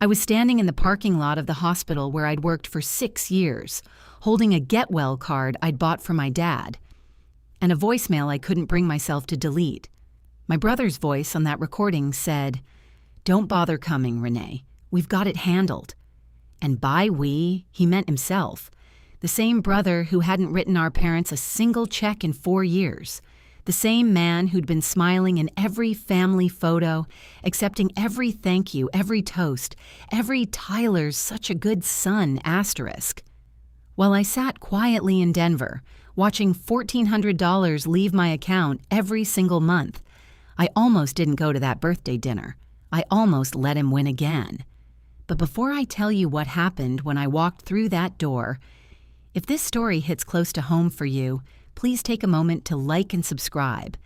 I was standing in the parking lot of the hospital where I'd worked for 6 years, holding a Get Well card I'd bought for my dad, and a voicemail I couldn't bring myself to delete. My brother's voice on that recording said, "Don't bother coming, Renee. We've got it handled." And by we, he meant himself. The same brother who hadn't written our parents a single check in 4 years. The same man who'd been smiling in every family photo, accepting every thank you, every toast, every "Tyler's such a good son" asterisk. While I sat quietly in Denver, watching $1,400 leave my account every single month, I almost didn't go to that birthday dinner. I almost let him win again. But before I tell you what happened when I walked through that door, if this story hits close to home for you, please take a moment to like and subscribe,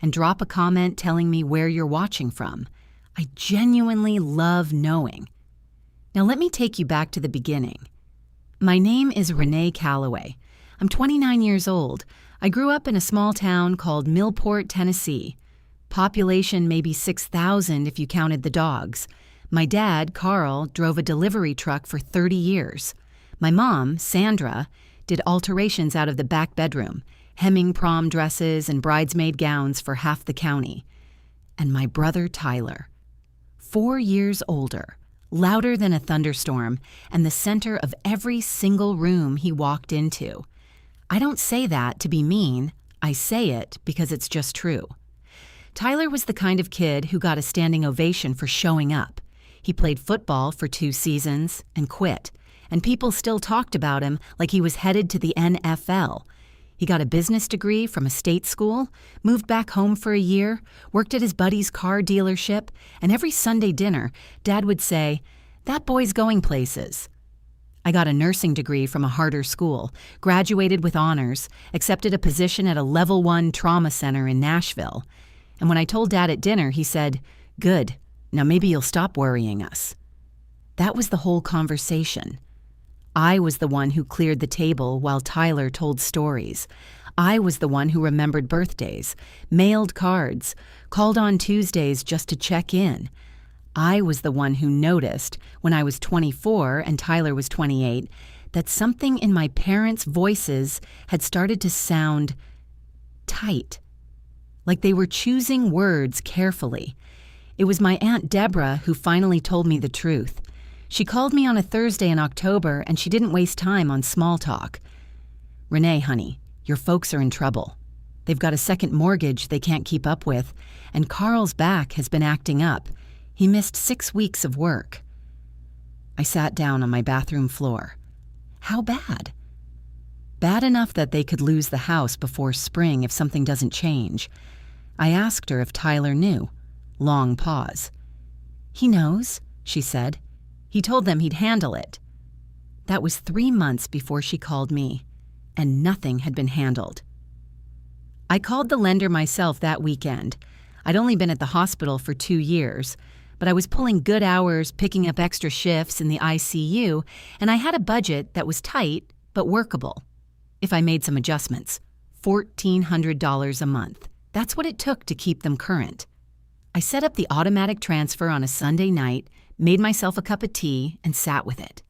and drop a comment telling me where you're watching from. I genuinely love knowing. Now let me take you back to the beginning. My name is Renee Calloway. I'm 29 years old. I grew up in a small town called Millport, Tennessee. Population maybe 6,000 if you counted the dogs. My dad, Carl, drove a delivery truck for 30 years. My mom, Sandra, did alterations out of the back bedroom, hemming prom dresses and bridesmaid gowns for half the county. And my brother, Tyler, 4 years older, louder than a thunderstorm, and the center of every single room he walked into. I don't say that to be mean. I say it because it's just true. Tyler was the kind of kid who got a standing ovation for showing up. He played football for 2 seasons and quit, and people still talked about him like he was headed to the NFL. He got a business degree from a state school, moved back home for a year, worked at his buddy's car dealership, and every Sunday dinner, Dad would say, "That boy's going places." I got a nursing degree from a harder school, graduated with honors, accepted a position at a level 1 trauma center in Nashville. And when I told Dad at dinner, he said, "Good, now maybe you'll stop worrying us." That was the whole conversation. I was the one who cleared the table while Tyler told stories. I was the one who remembered birthdays, mailed cards, called on Tuesdays just to check in. I was the one who noticed, when I was 24 and Tyler was 28, that something in my parents' voices had started to sound tight, like they were choosing words carefully. It was my Aunt Deborah who finally told me the truth. She called me on a Thursday in October, and she didn't waste time on small talk. "Renee, honey, your folks are in trouble. They've got a second mortgage they can't keep up with, and Carl's back has been acting up. He missed 6 weeks of work." I sat down on my bathroom floor. How bad? Bad enough that they could lose the house before spring if something doesn't change. I asked her if Tyler knew. Long pause. "He knows," she said. "He told them he'd handle it." That was 3 months before she called me, and nothing had been handled. I called the lender myself that weekend. I'd only been at the hospital for 2 years, but I was pulling good hours, picking up extra shifts in the ICU, and I had a budget that was tight but workable, if I made some adjustments. $1,400 a month. That's what it took to keep them current. I set up the automatic transfer on a Sunday night, made myself a cup of tea, and sat with it.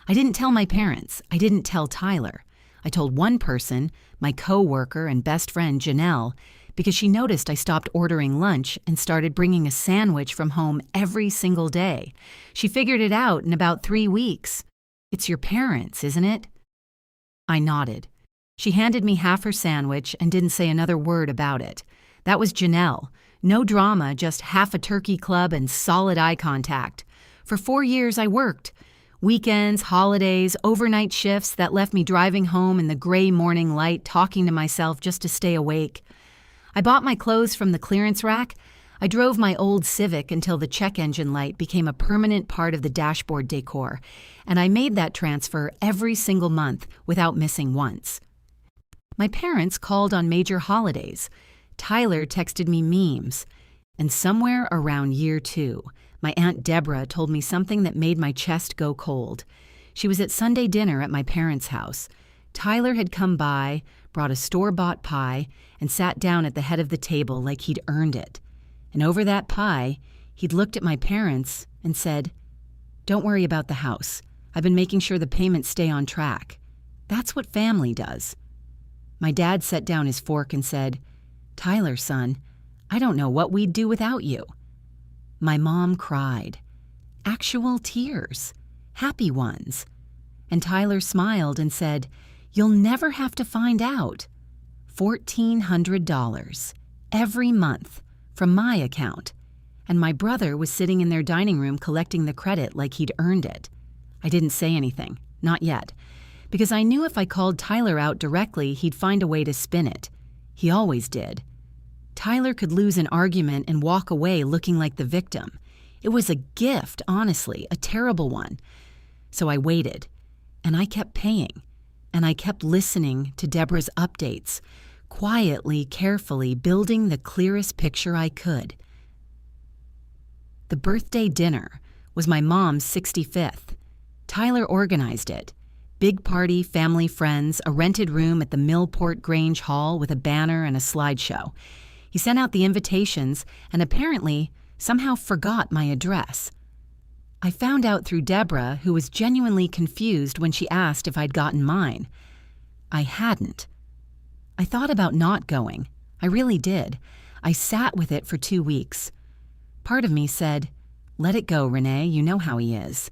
I didn't tell my parents. I didn't tell Tyler. I told one person, my co-worker and best friend Janelle, because she noticed I stopped ordering lunch and started bringing a sandwich from home every single day. She figured it out in about 3 weeks. "It's your parents, isn't it?" I nodded. She handed me half her sandwich and didn't say another word about it. That was Janelle. No drama, just half a turkey club and solid eye contact. For 4 years I worked. Weekends, holidays, overnight shifts that left me driving home in the gray morning light talking to myself just to stay awake. I bought my clothes from the clearance rack. I drove my old Civic until the check engine light became a permanent part of the dashboard decor, and I made that transfer every single month without missing once. My parents called on major holidays. Tyler texted me memes. And somewhere around year 2, my Aunt Deborah told me something that made my chest go cold. She was at Sunday dinner at my parents' house. Tyler had come by, brought a store-bought pie, and sat down at the head of the table like he'd earned it. And over that pie, he'd looked at my parents and said, Don't worry about the house. I've been making sure the payments stay on track. That's what family does." My dad set down his fork and said, "Tyler, son, I don't know what we'd do without you." My mom cried. Actual tears. Happy ones. And Tyler smiled and said, "You'll never have to find out." $1,400 every month from my account. And my brother was sitting in their dining room collecting the credit like he'd earned it. I didn't say anything, not yet, because I knew if I called Tyler out directly, he'd find a way to spin it. He always did. Tyler could lose an argument and walk away looking like the victim. It was a gift, honestly, a terrible one. So I waited, and I kept paying, and I kept listening to Deborah's updates, quietly, carefully, building the clearest picture I could. The birthday dinner was my mom's 65th. Tyler organized it. Big party, family, friends, a rented room at the Millport Grange Hall with a banner and a slideshow. He sent out the invitations and apparently somehow forgot my address. I found out through Deborah, who was genuinely confused when she asked if I'd gotten mine. I hadn't. I thought about not going. I really did. I sat with it for 2 weeks. Part of me said, "Let it go, Renee, you know how he is."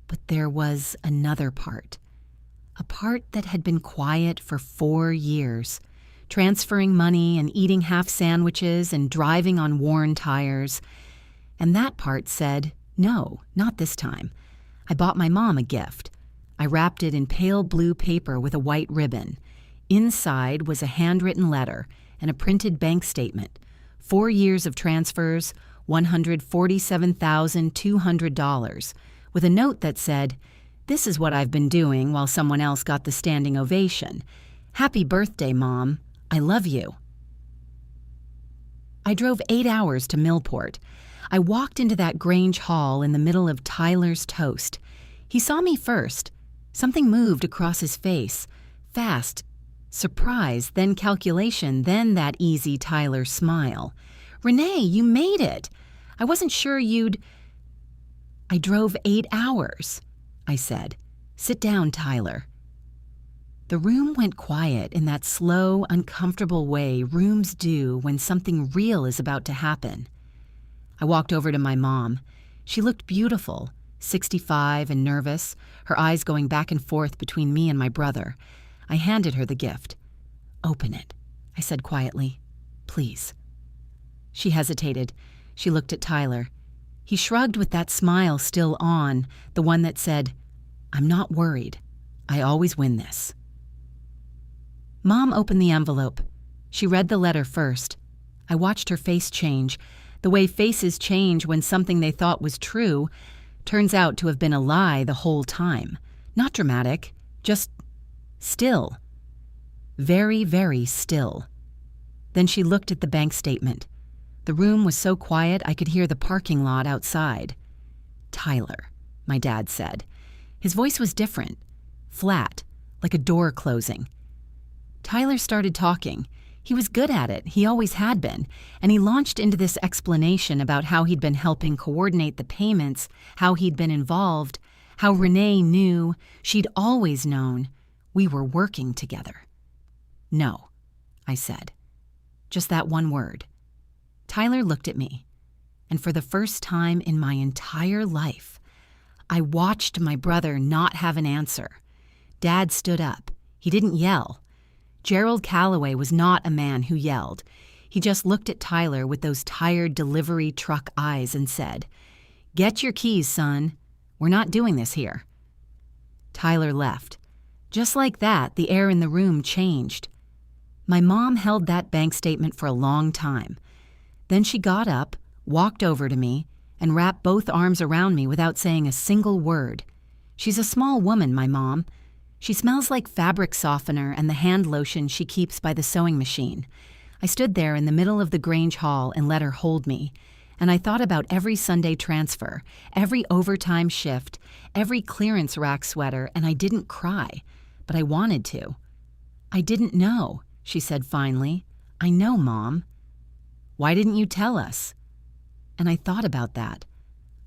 But there was another part. A part that had been quiet for 4 years, transferring money and eating half sandwiches and driving on worn tires. And that part said, "No, not this time." I bought my mom a gift. I wrapped it in pale blue paper with a white ribbon. Inside was a handwritten letter and a printed bank statement. 4 years of transfers, $147,200, with a note that said, "This is what I've been doing while someone else got the standing ovation. Happy birthday, Mom. I love you." I drove 8 hours to Millport. I walked into that Grange Hall in the middle of Tyler's toast. He saw me first. Something moved across his face. Fast. Surprise, then calculation, then that easy Tyler smile. "Renee, you made it. I wasn't sure you'd—" "I drove 8 hours," I said. "Sit down, Tyler." The room went quiet in that slow, uncomfortable way rooms do when something real is about to happen. I walked over to my mom. She looked beautiful, 65 and nervous, her eyes going back and forth between me and my brother. I handed her the gift. "Open it," I said quietly. "Please." She hesitated. She looked at Tyler. He shrugged with that smile still on, the one that said, "I'm not worried. I always win this." Mom opened the envelope. She read the letter first. I watched her face change, the way faces change when something they thought was true turns out to have been a lie the whole time. Not dramatic, just still. Very, very still. Then she looked at the bank statement. The room was so quiet I could hear the parking lot outside. "Tyler," my dad said. His voice was different, flat, like a door closing. Tyler started talking. He was good at it, he always had been, and he launched into this explanation about how he'd been helping coordinate the payments, how he'd been involved, how Renee knew, she'd always known, we were working together. "No," I said. Just that one word. Tyler looked at me, and for the first time in my entire life, I watched my brother not have an answer. Dad stood up. He didn't yell. Gerald Calloway was not a man who yelled. He just looked at Tyler with those tired delivery truck eyes and said, "Get your keys, son. We're not doing this here." Tyler left. Just like that, the air in the room changed. My mom held that bank statement for a long time. Then she got up, walked over to me, and wrapped both arms around me without saying a single word. She's a small woman, my mom. She smells like fabric softener and the hand lotion she keeps by the sewing machine. I stood there in the middle of the Grange Hall and let her hold me, and I thought about every Sunday transfer, every overtime shift, every clearance rack sweater, and I didn't cry, but I wanted to. "I didn't know," she said finally. "I know, Mom." "Why didn't you tell us?" And I thought about that.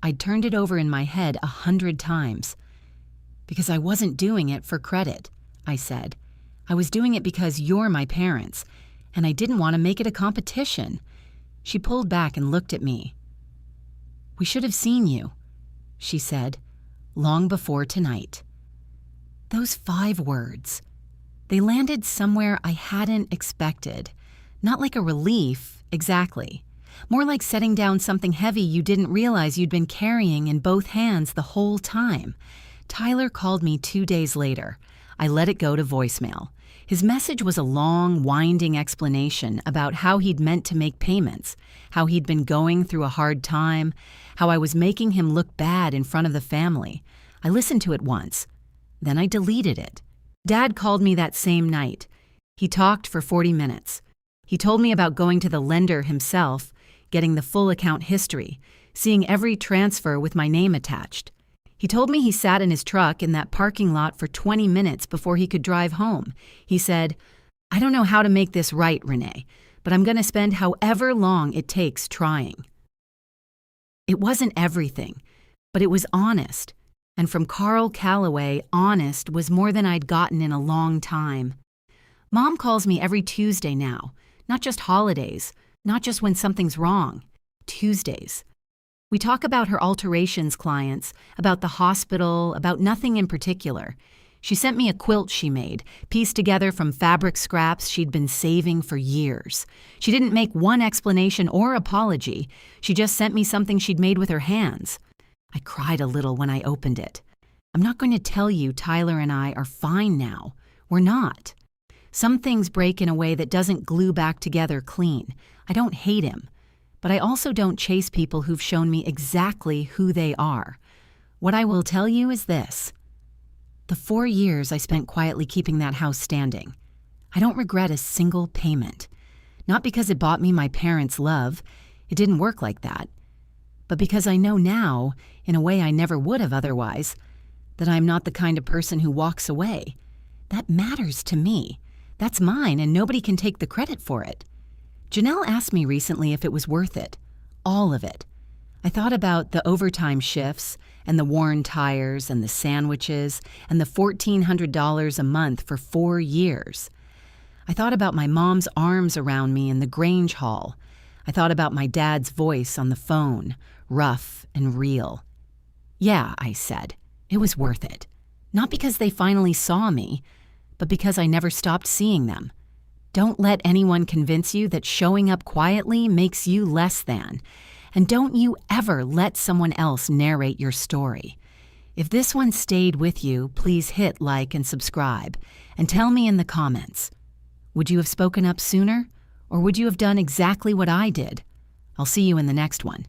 I'd turned it over in my head 100 times. "Because I wasn't doing it for credit," I said. "I was doing it because you're my parents, and I didn't want to make it a competition." She pulled back and looked at me. "We should have seen you," she said, "long before tonight." Those 5 words. They landed somewhere I hadn't expected. Not like a relief, exactly. More like setting down something heavy you didn't realize you'd been carrying in both hands the whole time. Tyler called me 2 days later. I let it go to voicemail. His message was a long, winding explanation about how he'd meant to make payments, how he'd been going through a hard time, how I was making him look bad in front of the family. I listened to it once. Then I deleted it. Dad called me that same night. He talked for 40 minutes. He told me about going to the lender himself, getting the full account history, seeing every transfer with my name attached. He told me he sat in his truck in that parking lot for 20 minutes before he could drive home. He said, "I don't know how to make this right, Renee, but I'm going to spend however long it takes trying." It wasn't everything, but it was honest. And from Carl Calloway, honest was more than I'd gotten in a long time. Mom calls me every Tuesday now, not just holidays, not just when something's wrong. Tuesdays. We talk about her alterations clients, about the hospital, about nothing in particular. She sent me a quilt she made, pieced together from fabric scraps she'd been saving for years. She didn't make one explanation or apology. She just sent me something she'd made with her hands. I cried a little when I opened it. I'm not going to tell you Tyler and I are fine now. We're not. Some things break in a way that doesn't glue back together clean. I don't hate him. But I also don't chase people who've shown me exactly who they are. What I will tell you is this. The 4 years I spent quietly keeping that house standing, I don't regret a single payment. Not because it bought me my parents' love. It didn't work like that. But because I know now, in a way I never would have otherwise, that I'm not the kind of person who walks away. That matters to me. That's mine, and nobody can take the credit for it. Janelle asked me recently if it was worth it. All of it. I thought about the overtime shifts, and the worn tires, and the sandwiches, and the $1,400 a month for 4 years. I thought about my mom's arms around me in the Grange Hall. I thought about my dad's voice on the phone, rough and real. Yeah, I said, it was worth it. Not because they finally saw me, but because I never stopped seeing them. Don't let anyone convince you that showing up quietly makes you less than. And don't you ever let someone else narrate your story. If this one stayed with you, please hit like and subscribe. And tell me in the comments, would you have spoken up sooner? Or would you have done exactly what I did? I'll see you in the next one.